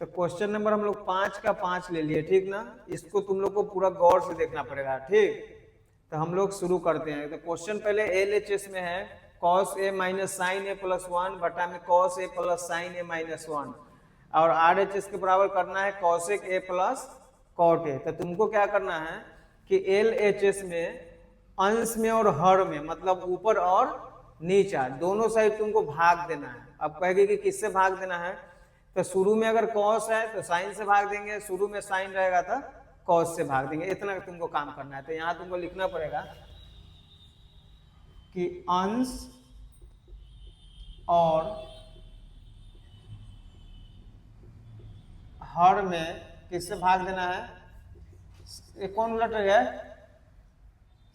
तो question number हम लोग 5 का 5 ले लिए, ठीक ना। इसको तुम लोग को पूरा गौर से देखना पड़ेगा, ठीक। तो हम लोग शुरू करते हैं। तो क्वेश्चन पहले LHS में है cos a minus sine A plus 1 बटा में cos a plus sine A minus 1, और RHS के बराबर करना है cosec a plus cot a। तो तुमको क्या करना है कि LHS में अंश में और हर में, मतलब ऊपर और नीचा दोनों साइड तुमको भाग देना है। अब कहेगी कि किससे भाग देना है, तो शुरू में अगर cos है तो साइन से भाग देंगे, शुरू में साइन रहेगा तो cos से भाग देंगे। इतना तुमको काम करना है। तो यहां तुमको लिखना पड़ेगा कि अंश और हर में किससे भाग देना है, ये कौन लेटर है,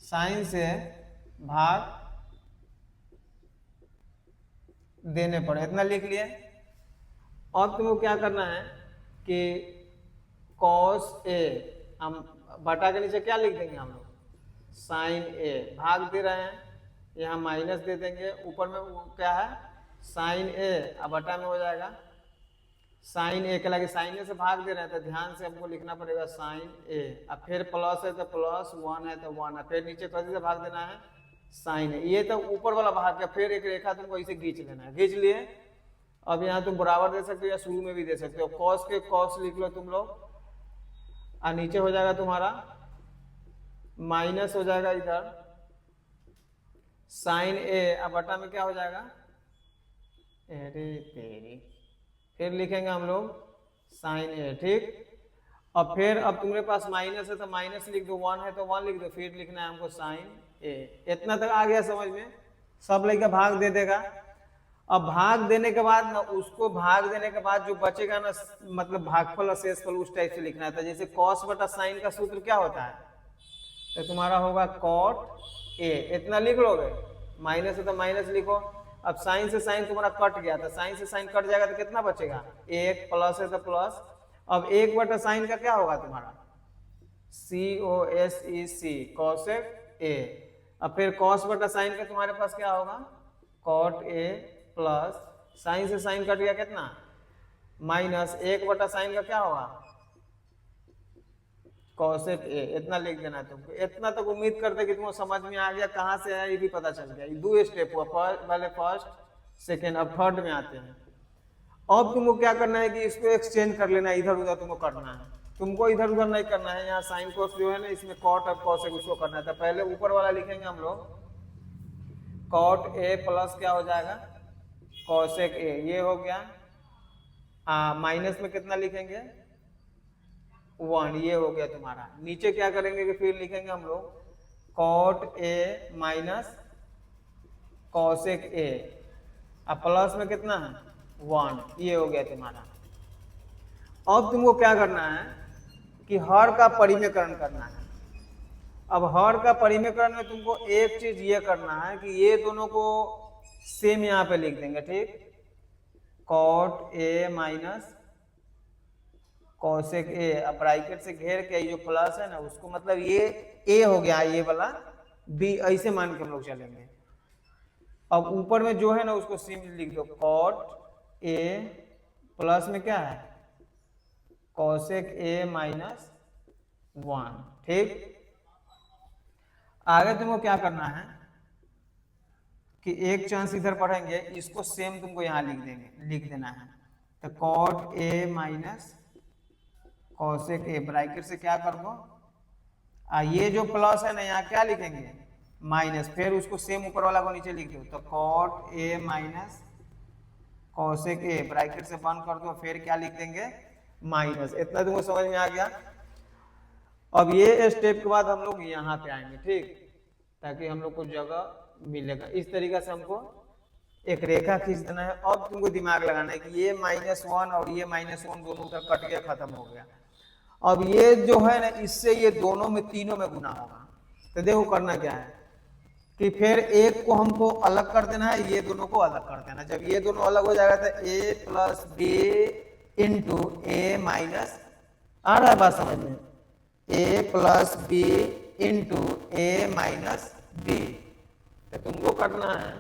साइन से भाग देने पड़े। इतना लिख लिए। अब तुमको क्या करना है कि cos a, हम बटा के नीचे क्या लिख देंगे हम लोग, साइन a, भाग दे रहे हैं, यहाँ माइनस दे देंगे, ऊपर में क्या है साइन a, अब बटा में हो जाएगा साइन a के लगे साइन a से भाग दे रहे हैं, तो ध्यान से हमको लिखना पड़ेगा साइन a। अब फिर प्लस है तो प्लस, 1 है तो 1 है, फिर नीचे कभी से भाग देना है साइन a। ये तो ऊपर वाला भाग गया, फिर एक रेखा तुमको इसे खींच लेना है, खींच लिए। अब यहाँ तुम बराबर दे सकते हो या शुरू में भी दे सकते हो, कॉस के कॉस लिख लो तुम लोग, और नीचे हो जाएगा तुम्हारा माइनस हो जाएगा इधर साइन ए, अब बटा में क्या हो जाएगा, अरे तेरी, फिर लिखेंगे हम लोग साइन ए, ठीक। और फिर अब तुम्हारे पास माइनस है तो माइनस लिख दो, 1 है तो 1 लिख दो, फिर लिखना है हमको साइन ए। इतना तक आ गया समझ में, सब लेके भाग दे देगा। अब भाग देने के बाद ना, उसको भाग देने के बाद जो बचेगा ना, मतलब भागफल और शेषफल उस टाइप से लिखना था। जैसे कॉस बटा साइन का सूत्र क्या होता है, तो तुम्हारा होगा कॉट ए, इतना लिख लोगे। माइनस है तो माइनस लिखो। अब साइन से साइन तुम्हारा कट गया था, साइन से साइन कट जाएगा तो कितना बचेगा, एक, प्लस है तो प्लस। अब एक बटा साइन का क्या होगा तुम्हारा, COSEC, कॉसेक ए। अब फिर कॉस बटा साइन का तुम्हारे पास क्या होगा, कॉट ए प्लस, साइन से साइन कट गया कितना, माइनस, एक बटा साइन का क्या होगा, कॉसेक ए। इतना लिख देना तुमको। इतना तक उम्मीद करते कि तुमको समझ में आ गया, कहाँ से है ये भी पता चल गया। ये 2 स्टेप हुआ, पहले फर्स्ट सेकेंड, अब थर्ड में आते हैं। अब तुमको क्या करना है कि इसको एक्सचेंज कर लेना है, इधर उधर तुमको करना है। तुमको इधर उधर नहीं करना है, यहाँ साइन कोस जो है ना, इसमें कॉट और कॉसेक उसको करना था। पहले ऊपर वाला लिखेंगे हम लोग, कॉट ए प्लस क्या हो जाएगा, कॉसेक ए, ये हो गया। माइनस में कितना लिखेंगे, 1, ये हो गया तुम्हारा। नीचे क्या करेंगे कि फिर लिखेंगे हम लोग cot A minus cosec A, अब प्लस में कितना है 1, ये हो गया तुम्हारा। अब तुमको क्या करना है कि हर का परिमेयकरण करना है। अब हर का परिमेयकरण में तुमको एक चीज ये करना है कि ये दोनों को सेम यहाँ पे लिख देंगे, ठीक। Cot A minus cosec A, अब ब्रैकेट से घेर के जो प्लस है ना उसको, मतलब ये ए हो गया, ये वाला बी, ऐसे मान के हम लोग चलेंगे। अब ऊपर में जो है ना उसको सिंपली लिख दो, कॉट ए प्लस में क्या है, कॉसेक ए माइनस 1, ठीक। आगे तुमको क्या करना है कि एक चांस इधर पढ़ेंगे, इसको सेम तुमको यहाँ लिख देना है। तो cot A minus cosec A, bracket से क्या कर दो, ये जो प्लस है ना यहाँ क्या लिखेंगे माइनस, फिर उसको सेम ऊपर वाला को नीचे लिख दो। तो cot A minus cosec A, bracket से बंद कर दो, फिर क्या लिख देंगे माइनस। इतना तुमको समझ में आ गया। अब ये स्टेप के बाद हम लोग यहाँ पे आएंगे, ठीक, ताकि हम लोग को जगह मिलेगा। इस तरीके से हमको एक रेखा खींच देना है। अब तुमको दिमाग लगाना है कि ये -1 और ये -1 दोनों उधर कट गया, खत्म हो गया। अब ये जो है ना, इससे ये दोनों में, तीनों में गुना होगा। तो देखो करना क्या है कि फिर एक को हमको अलग कर देना है, ये दोनों को अलग कर देना। जब ये दोनों अलग हो जाएगा तो a plus B into A minus, आ रहा है बात समझ में, a plus B into A minus B. तो तुमको करना है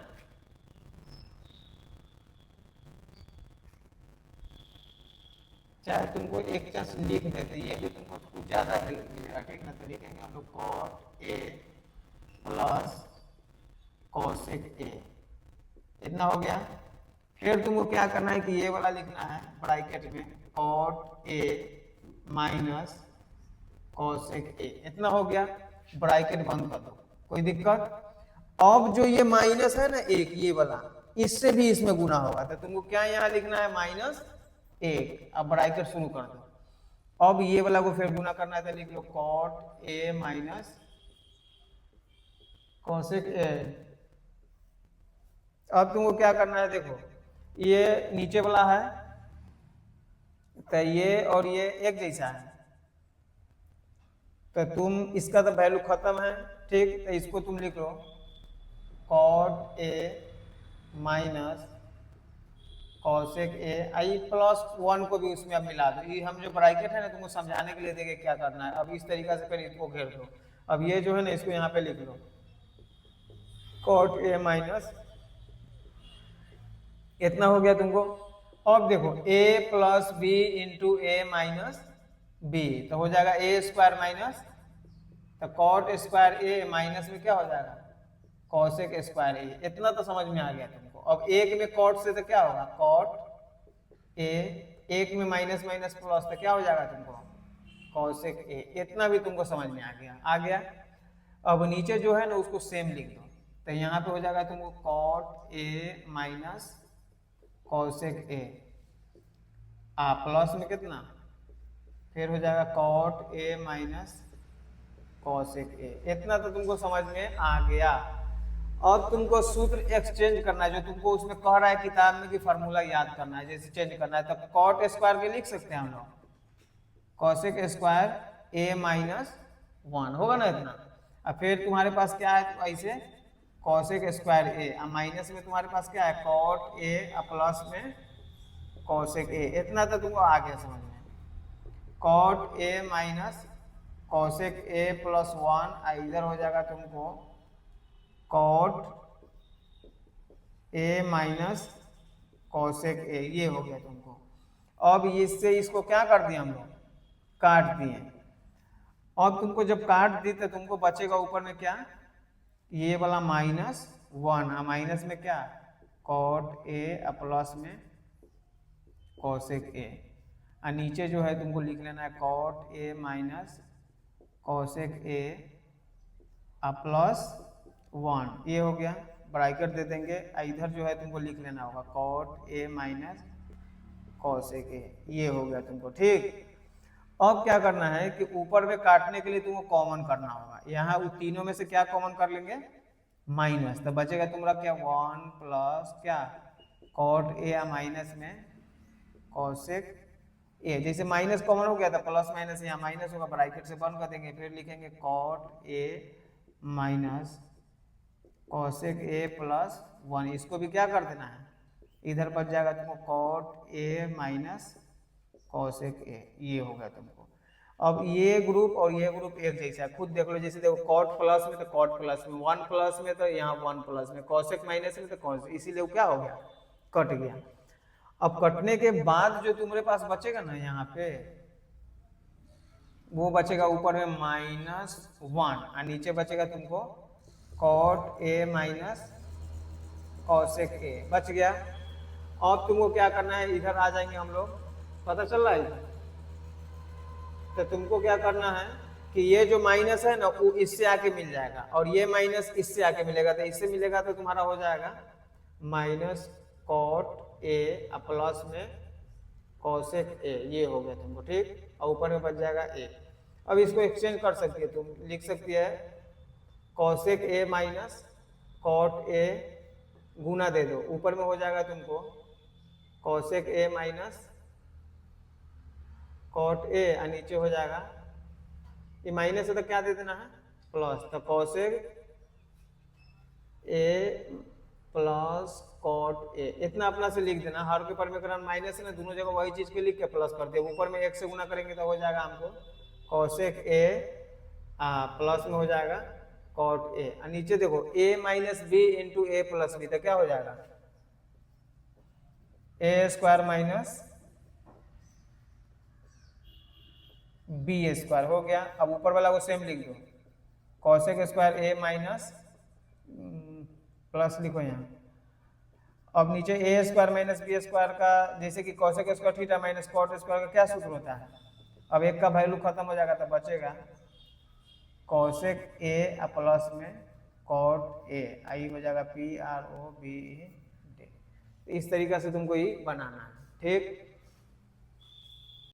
चाहे तुमको एक चांस लिख देते, ये भी तुमको कुछ ज्यादा हेल्प मिलेगा, ठीक ना। तो लिखेंगे हम लोग cot A plus cosec A, इतना हो गया। फिर तुमको क्या करना है कि ये वाला लिखना है ब्रैकेट में cot A minus cosec A, इतना हो गया। ब्रैकेट बंद कर दो, कोई दिक्कत। अब जो ये माइनस है ना एक, ये वाला इससे भी इसमें गुना होगा, तो तुमको क्या यहाँ लिखना है माइनस एक। अब ब्रैकेट शुरू कर दो। अब ये वाला को फिर गुना करना है, तो लिख लो cot A minus cosec A. अब तुमको क्या करना है, देखो ये नीचे वाला है तो ये और ये एक जैसा है, तो तुम इसका तो वैल्यू खत्म है, ठीक। तो इसको तुम लिख लो cot A minus cosec A, I plus one को भी उसमें अब मिला दो। ये हम जो ब्रैकेट है ना तुमको समझाने के लिए देखे क्या करना है। अब इस तरीका से फिर इसको घेर दो। अब ये जो है ना इसको यहाँ पे लिख लो कॉट ए माइनस, इतना हो गया तुमको। अब देखो a plus B into A minus B, तो हो जाएगा ए स्क्वायर माइनस, तो कॉट स्क्वायर ए माइनस में क्या हो जाएगा कॉसेक स्क्वायर ए। इतना तो समझ में आ गया तुमको। अब एक में कॉट से तो क्या होगा कॉट ए, एक में माइनस माइनस प्लस, तो क्या हो जाएगा तुमको कॉसेक ए। इतना भी तुमको समझ में आ गया। अब नीचे जो है ना उसको सेम लिख दो, तो यहाँ पे हो जाएगा तुमको cot A minus cosec A, plus में कितना, फिर हो जाएगा cot A minus cosec A. इतना तो तुमको समझ में आ गया। अब तुमको सूत्र एक्सचेंज करना है, जो तुमको उसमें कह रहा है किताब में कि फार्मूला याद करना है, जैसे चेंज करना है। तो कॉट स्क्वायर के लिख सकते हैं हम लोग cosec square A minus one, होगा ना इतना। अब फिर तुम्हारे पास क्या है, तो ऐसे कॉसेक स्क्वायर ए, माइनस में तुम्हारे पास क्या है कॉट ए, प्लस में कॉसेक ए। इतना तो तुमको आ गया समझ में। Cot A minus cosec A plus one, इधर हो जाएगा तुमको cot A minus cosec A, ये हो गया तुमको। अब इससे इसको क्या कर दिया हम लोग काट दिए। अब तुमको जब काट दी तो तुमको बचेगा ऊपर में क्या, ये वाला माइनस वन, माइनस में क्या कॉट ए प्लस में कॉसेक ए, और नीचे जो है तुमको लिख लेना है cot A minus cosec A plus one, ये हो गया। ब्रैकेट दे देंगे, इधर जो है तुमको लिख लेना होगा cot A minus cosec A, ये हो गया तुमको, ठीक। अब क्या करना है कि ऊपर में काटने के लिए तुमको कॉमन करना होगा। यहाँ उन तीनों में से क्या कॉमन कर लेंगे माइनस, तो बचेगा तुम्हारा क्या वन प्लस क्या कॉट ए माइनस में कॉसेक ए। जैसे माइनस कॉमन हो गया था, प्लस माइनस यहाँ माइनस होगा, ब्रैकेट से बंद कर देंगे। फिर लिखेंगे cot A minus cosec A plus one, इसको भी क्या कर देना है इधर बच जाएगा तुमको cot A minus cosec A, ये हो गया तुमको। अब ये ग्रुप और ये ग्रुप एक जैसा है, खुद देख लो। जैसे देखो कॉट प्लस में तो कॉट प्लस में, वन प्लस में तो यहाँ वन प्लस में, कॉसेक माइनस में तो कॉसेक, इसीलिए वो क्या हो गया कट गया। अब कटने के बाद जो तुम्हारे पास बचेगा ना यहाँ पे, वो बचेगा ऊपर में माइनस वन, और नीचे बचेगा तुमको cot A minus cosec A, बच गया। अब तुमको क्या करना है, इधर आ जाएंगे हम लोग, पता चल रहा है। तो तुमको क्या करना है कि ये जो माइनस है ना वो इससे आके मिल जाएगा, और ये माइनस इससे आके मिलेगा, तो इससे मिलेगा तो तुम्हारा हो जाएगा माइनस कॉट ए प्लस में कॉसेक ए, ये हो गया तुमको, ठीक। और ऊपर में बच जाएगा ए। अब इसको एक्सचेंज कर सकती है, तुम लिख सकती है cosec A minus cot A, गुना दे दो, ऊपर में हो जाएगा तुमको cosec A minus cot A, और नीचे हो जाएगा ये माइनस है तो क्या दे देना है प्लस, तो cosec A plus cot A, इतना अपना से लिख देना। हर के ऊपर में करना माइनस है ना, दोनों जगह वही चीज को लिख के प्लस कर दे। ऊपर में एक से गुना करेंगे तो हो जाएगा हमको कॉसेक ए, प्लस में हो जाएगा कॉट ए, और नीचे देखो A minus B into A plus B, तो क्या हो जाएगा A square minus B square हो गया। अब ऊपर वाला को सेम लिख दो, cosec square A minus plus लिखो यहाँ। अब नीचे A square minus B square का, जैसे कि cosec square theta minus cot square का क्या सूत्र होता है, अब एक का वैल्यू खत्म हो जाएगा तो बचेगा कॉसेक ए प्लस में कॉट ए, आई हो जाएगा P R O B D. इस तरीका से तुमको ये बनाना है, ठीक।